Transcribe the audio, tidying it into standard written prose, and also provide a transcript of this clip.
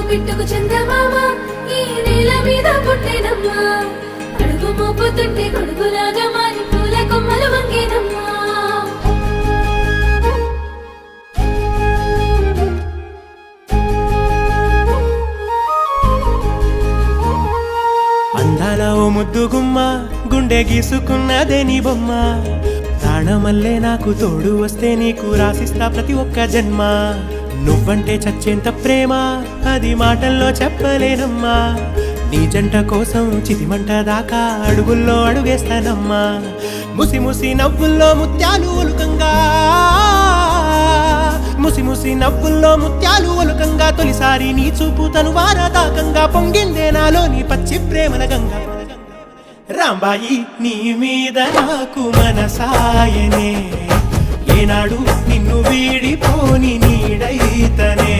బిట్టుకు చందమామ ఈ నేల మీద పుట్టేనమ్మా అడుగు మోపుతుంటే కొడుకులాగా మారి పూల కొమ్మలు వంగేనమ్మా అందాల ఓ ముద్దు గుమ్మ గుండె గీసుకున్నదే నీ బొమ్మ ప్రాణమల్లే నాకు తోడు వస్తే నీకు రాసిస్తా ప్రతి ఒక్క జన్మ నువ్వంటే చచ్చేంత ప్రేమ అది మాటల్లో చెప్పలేనమ్మా నీ జంట కోసం చితిమంట దాకా అడుగుల్లో అడుగేస్తానమ్మా ముసి ముసి నవ్వుల్లో ముత్యాలు ఒలుకంగా ముసి ముసి నవ్వుల్లో ముత్యాలు ఒలుకంగా తొలిసారి నీ చూపు తను వారదాకంగా పొంగిందే నాలో నీ పచ్చి ప్రేమల గంగా రాంబాయి నీ మీద నాకు మనసాయనే ఏనాడు నిన్ను వీడిపోని నీడైతనే